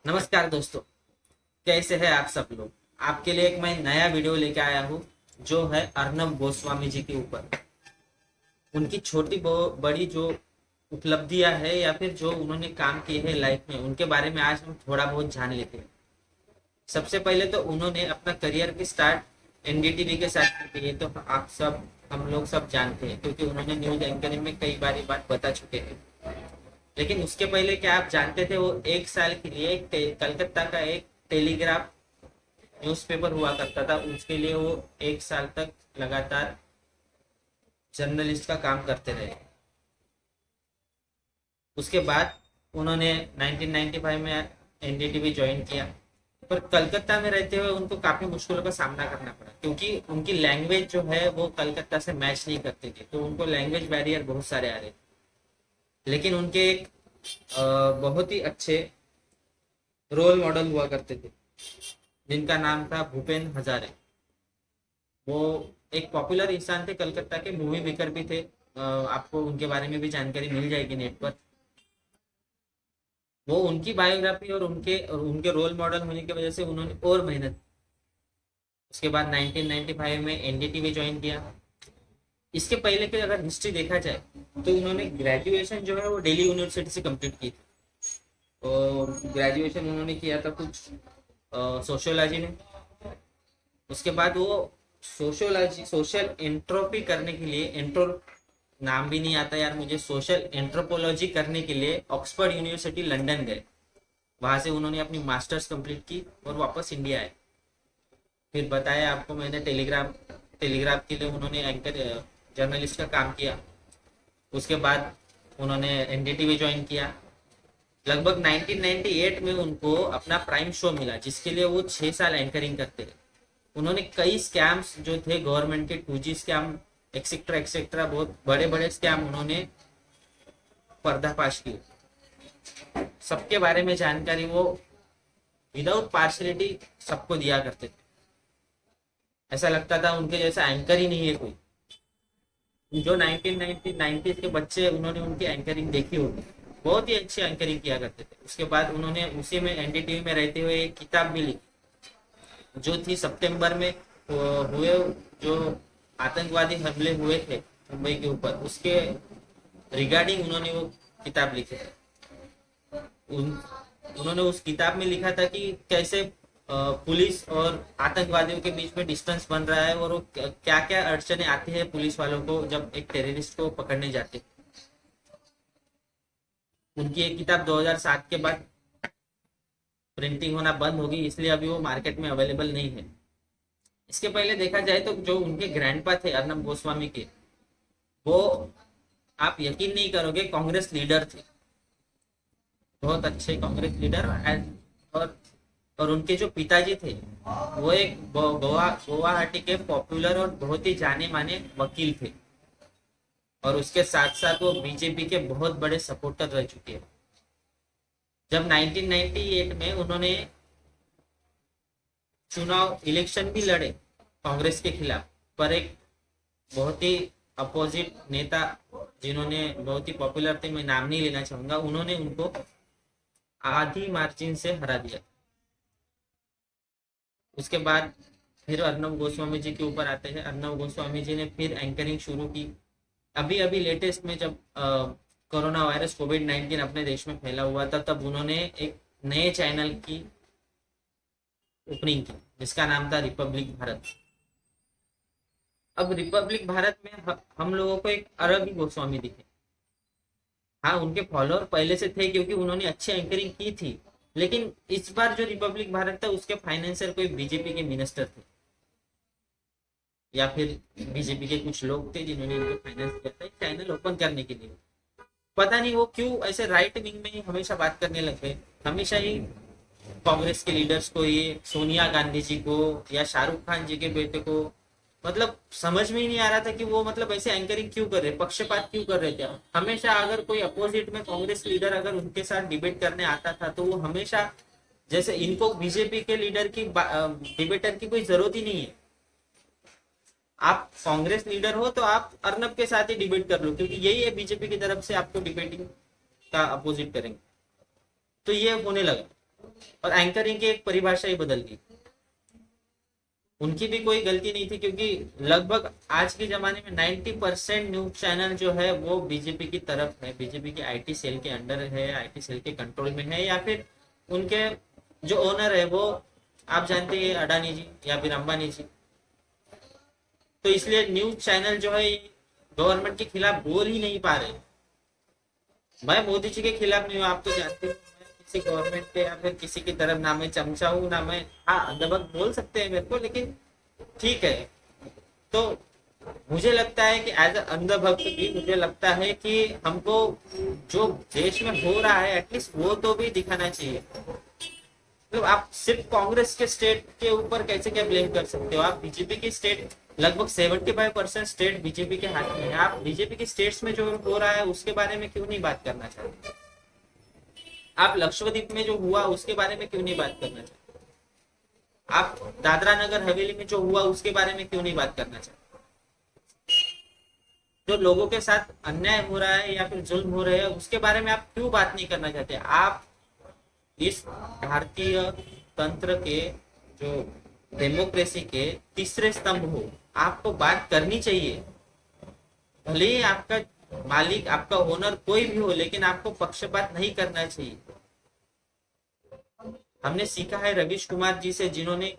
नमस्कार दोस्तों। कैसे हैं आप सब लोग। आपके लिए एक मैं नया वीडियो लेके आया हूँ जो है अर्नब गोस्वामी जी के ऊपर। उनकी छोटी बड़ी जो उपलब्धियां है या फिर जो उन्होंने काम किए हैं लाइफ में, उनके बारे में आज हम थोड़ा बहुत जान लेते हैं। सबसे पहले तो उन्होंने अपना करियर की स्टार्ट एनडीटीवी के साथ की थी। ये तो आप सब हम लोग सब जानते हैं क्योंकि उन्होंने न्यूज एंकरिंग में कई बार ये बात बता चुके हैं। लेकिन उसके पहले क्या आप जानते थे, वो एक साल के लिए कलकत्ता का एक टेलीग्राफ न्यूज़पेपर हुआ करता था, उसके लिए वो एक साल तक लगातार जर्नलिस्ट का काम करते रहे। उसके बाद उन्होंने 1995 में एनडीटीवी ज्वाइन किया। पर कलकत्ता में रहते हुए उनको काफ़ी मुश्किलों का सामना करना पड़ा क्योंकि उनकी लैंग्वेज जो है वो कलकत्ता से मैच नहीं करती थी, तो उनको लैंग्वेज बैरियर बहुत सारे आ रहे थे। लेकिन उनके एक बहुत ही अच्छे रोल मॉडल हुआ करते थे जिनका नाम था भूपेन हजारे। वो एक पॉपुलर इंसान थे, कलकत्ता के मूवी मेकर भी थे। आपको उनके बारे में भी जानकारी मिल जाएगी नेट पर। वो उनकी बायोग्राफी और उनके रोल मॉडल होने की वजह से उन्होंने और मेहनत। उसके बाद 1995 में एनडीटीवी ज्वाइन किया। इसके पहले की अगर हिस्ट्री देखा जाए तो उन्होंने ग्रेजुएशन जो है वो दिल्ली यूनिवर्सिटी से कंप्लीट की थी। और ग्रेजुएशन उन्होंने किया था कुछ सोशियोलॉजी में। उसके बाद वो सोशियोलॉजी सोशल एंट्रोपी करने के लिए एंट्रो नाम भी नहीं आता यार मुझे, सोशल एंथ्रोपोलॉजी करने के लिए ऑक्सफोर्ड यूनिवर्सिटी लंदन गए। वहां से उन्होंने अपनी मास्टर्स कंप्लीट की और वापस इंडिया आए। फिर बताया आपको मैंने टेलीग्राफ के लिए उन्होंने एंकर जर्नलिस्ट का काम किया। उसके बाद उन्होंने एनडीटीवी ज्वाइन किया। लगभग 1998 में उनको अपना प्राइम शो मिला जिसके लिए वो 6 साल एंकरिंग करते रहे। उन्होंने कई स्कैम्स जो थे गवर्नमेंट के 2G स्कैम एक्सेट्रा एक्सेट्रा, बहुत बड़े बड़े स्कैम उन्होंने पर्दाफाश किए। सबके बारे में जानकारी वो विदाउट पार्शलिटी सबको दिया करते थे। ऐसा लगता था उनके जैसा एंकर ही नहीं है कोई। जो 1990 के बच्चे उन्होंने उनकी एंकरिंग देखी होगी, बहुत ही अच्छी एंकरिंग किया करते थे। उसके बाद उन्होंने उसी में एनडीटीवी में रहते हुए एक किताब भी लिखी जो थी सितंबर में हुए जो आतंकवादी हमले हुए थे मुंबई के ऊपर, उसके रिगार्डिंग उन्होंने वो किताब लिखी है। उन्होंने उस किताब में लिखा था कि कैसे पुलिस और आतंकवादियों के बीच में डिस्टेंस बन रहा है और क्या क्या अड़चने आती है पुलिस वालों को जब एक टेररिस्ट को पकड़ने जाते। उनकी एक किताब 2007 के बाद प्रिंटिंग होना बंद होगी, इसलिए अभी वो मार्केट में अवेलेबल नहीं है। इसके पहले देखा जाए तो जो उनके ग्रैंडपा थे अर्नब गोस्वामी के, वो आप यकीन नहीं करोगे कांग्रेस लीडर थे, बहुत अच्छे कांग्रेस लीडर। और और उनके जो पिताजी थे वो एक गुवाहाटी के पॉपुलर और बहुत ही जाने माने वकील थे। और उसके साथ साथ वो बीजेपी के बहुत बड़े सपोर्टर रह चुके हैं। जब 1998 में उन्होंने चुनाव इलेक्शन भी लड़े कांग्रेस के खिलाफ, पर एक बहुत ही अपोजिट नेता जिन्होंने बहुत ही पॉपुलर थे, मैं नाम नहीं लेना चाहूंगा, उन्होंने उनको आधी मार्जिन से हरा दिया। उसके बाद फिर अर्नब गोस्वामी जी के ऊपर आते हैं। अर्नब गोस्वामी जी ने फिर एंकरिंग शुरू की। अभी अभी लेटेस्ट में जब कोरोना वायरस कोविड-19 अपने देश में फैला हुआ था, तब उन्होंने एक नए चैनल की ओपनिंग की जिसका नाम था रिपब्लिक भारत। अब रिपब्लिक भारत में हम लोगों को एक अलग ही गोस्वामी दिखे। हाँ, उनके फॉलोअर पहले से थे क्योंकि उन्होंने अच्छी एंकरिंग की थी। लेकिन इस बार जो रिपब्लिक भारत था उसके फाइनेंसर कोई बीजेपी के मिनिस्टर थे या फिर बीजेपी के कुछ लोग थे जिन्होंने इनको फाइनेंस किया था चैनल ओपन करने के लिए। पता नहीं वो क्यों ऐसे राइट विंग में ही हमेशा बात करने लग गए। हमेशा ही कांग्रेस के लीडर्स को, ये सोनिया गांधी जी को या शाहरुख खान जी के बेटे को, मतलब समझ में ही नहीं आ रहा था कि वो मतलब ऐसे एंकरिंग क्यों कर रहे, पक्षपात क्यों कर रहे थे। हमेशा अगर कोई अपोजिट में कांग्रेस लीडर अगर उनके साथ डिबेट करने आता था तो वो हमेशा, जैसे इनको बीजेपी के लीडर की डिबेटर की कोई जरूरत ही नहीं है। आप कांग्रेस लीडर हो तो आप अर्नब के साथ ही डिबेट कर लो क्योंकि यही है बीजेपी की तरफ से आपको डिबेटिंग का अपोजिट करेंगे। तो ये होने लगा। और एंकरिंग की एक परिभाषा ही बदल गई। उनकी भी कोई गलती नहीं थी, क्योंकि लगभग आज के जमाने में 90% न्यूज चैनल जो है वो बीजेपी की तरफ है, बीजेपी के आईटी सेल के अंडर है, आईटी सेल के कंट्रोल में है, या फिर उनके जो ओनर है वो आप जानते हैं अडानी जी या फिर अंबानी जी। तो इसलिए न्यूज चैनल जो है गवर्नमेंट के खिलाफ बोल ही नहीं पा रहे। मैं मोदी जी के खिलाफ नहीं हूँ, आप तो जानते हो, मैं किसी गवर्नमेंट के या फिर किसी की तरफ ना मैं चमचा हूँ ना मैं, हाँ दबंग बोल सकते हैं मेरे को, लेकिन ठीक है। तो मुझे लगता है कि एज अ अंधभक्त भी मुझे लगता है कि हमको जो देश में हो रहा है एटलीस्ट वो तो भी दिखाना चाहिए। मतलब आप सिर्फ कांग्रेस के स्टेट के ऊपर कैसे क्या ब्लेम कर सकते हो? आप बीजेपी की स्टेट लगभग 75% स्टेट बीजेपी के हाथ में है, आप बीजेपी के स्टेट्स में जो हो रहा है उसके बारे में क्यों नहीं बात करना चाहते? आप लक्षद्वीप में जो हुआ उसके बारे में क्यों नहीं बात करना चाहते? आप दादरा नगर हवेली में जो हुआ उसके बारे में क्यों नहीं बात करना चाहते? जो लोगों के साथ अन्याय हो रहा है या फिर जुल्म हो रहे हैं उसके बारे में आप क्यों बात नहीं करना चाहते? आप इस भारतीय तंत्र के जो डेमोक्रेसी के तीसरे स्तंभ हो, आपको बात करनी चाहिए। भले ही आपका मालिक आपका ओनर कोई भी हो, लेकिन आपको पक्षपात नहीं करना चाहिए। हमने सीखा है रवीश कुमार जी से, जिन्होंने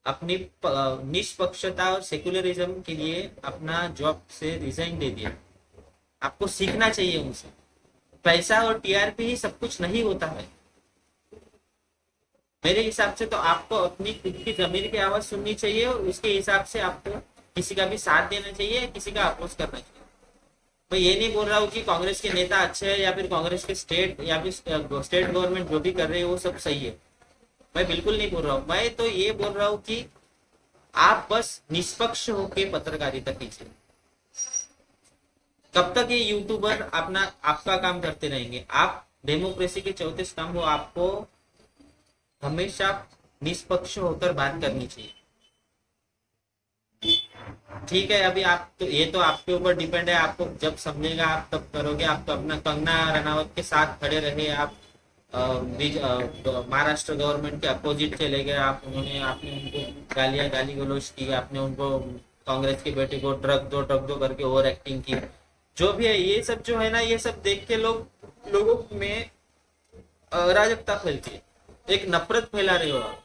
अपनी निष्पक्षता और सेकुलरिज्म के लिए अपना जॉब से रिजाइन दे दिया। आपको सीखना चाहिए उनसे। पैसा और टीआरपी ही सब कुछ नहीं होता है। मेरे हिसाब से तो आपको अपनी खुद की जमीन की आवाज सुननी चाहिए और उसके हिसाब से आपको किसी का भी साथ देना चाहिए, किसी का अपोज करना चाहिए। मैं ये नहीं बोल रहा हूँ कि कांग्रेस के नेता अच्छे हैं या फिर कांग्रेस के स्टेट या फिर स्टेट गवर्नमेंट जो भी कर रहे हैं वो सब सही है, मैं बिल्कुल नहीं बोल रहा हूँ। मैं तो ये बोल रहा हूँ कि आप बस निष्पक्ष होकर पत्रकारिता कीजिए। कब तक ये यूट्यूबर अपना आपका काम करते रहेंगे? आप डेमोक्रेसी के चौथे स्तंभ हो, आपको हमेशा निष्पक्ष होकर बात करनी चाहिए। ठीक है, अभी आप तो ये तो आपके ऊपर डिपेंड है, आपको जब समझेगा आप तब करोगे। आप तो अपना कंगना रनावत के साथ खड़े रहे, आप महाराष्ट्र गवर्नमेंट के अपोजिट चले गए, आपने उनको गाली गलौज की, आपने उनको कांग्रेस के बेटे को ड्रग दो करके ओवर एक्टिंग की। जो भी है ये सब जो है ना, ये सब देख के लोगों में अराजकता फैलती है, एक नफरत फैला रहे हो आप।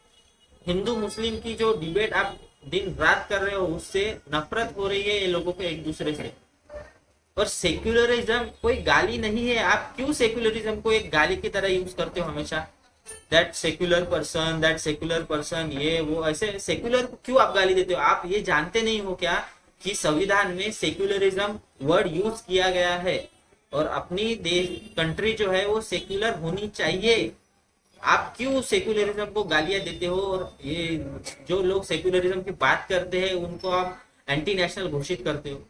हिंदू मुस्लिम की जो डिबेट आप दिन रात कर रहे हो उससे नफरत हो रही है ये लोगों को एक दूसरे से। और सेक्युलरिज्म कोई गाली नहीं है। आप क्यों सेक्युलरिज्म को एक गाली की तरह यूज करते हो हमेशा? दैट सेक्युलर पर्सन, ये वो, ऐसे सेक्युलर को क्यों आप गाली देते हो? आप ये जानते नहीं हो क्या कि संविधान में सेक्युलरिज्म वर्ड यूज किया गया है और अपनी देश कंट्री जो है वो सेक्युलर होनी चाहिए। आप क्यों सेक्युलरिज्म को गालियां देते हो? और ये जो लोग सेक्युलरिज्म की बात करते हैं उनको आप एंटी नेशनल घोषित करते हो।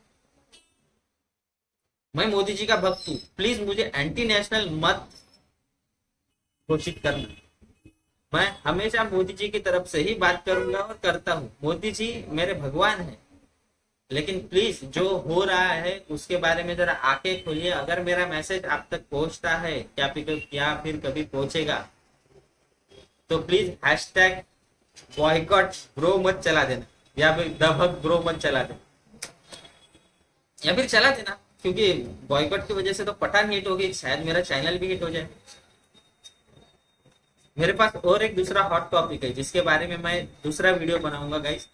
मैं मोदी जी का भक्त हूँ, प्लीज मुझे एंटी नेशनल मत घोषित करना। मैं हमेशा मोदी जी की तरफ से ही बात करूंगा और करता हूँ। मोदी जी मेरे भगवान हैं, लेकिन प्लीज जो हो रहा है उसके बारे में जरा आंखें खोलिए। अगर मेरा मैसेज आप तक पहुंचता है क्या फिर कभी पहुंचेगा तो प्लीज हैशटैग बॉयकॉट ब्रो मत चला देना, या फिर दभक ब्रो मत चला देना, या फिर चला देना, क्योंकि बॉयकॉट की वजह से तो पठान हिट होगी, शायद मेरा चैनल भी हिट हो जाए। मेरे पास और एक दूसरा हॉट टॉपिक है जिसके बारे में मैं दूसरा वीडियो बनाऊंगा गाइस।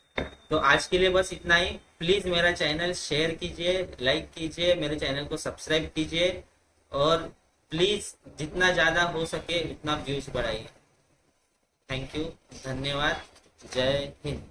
तो आज के लिए बस इतना ही। प्लीज मेरा चैनल शेयर कीजिए, लाइक कीजिए, मेरे चैनल को सब्सक्राइब कीजिए और प्लीज जितना ज्यादा हो सके उतना व्यूज बढ़ाइए। थैंक यू, धन्यवाद, जय हिंद।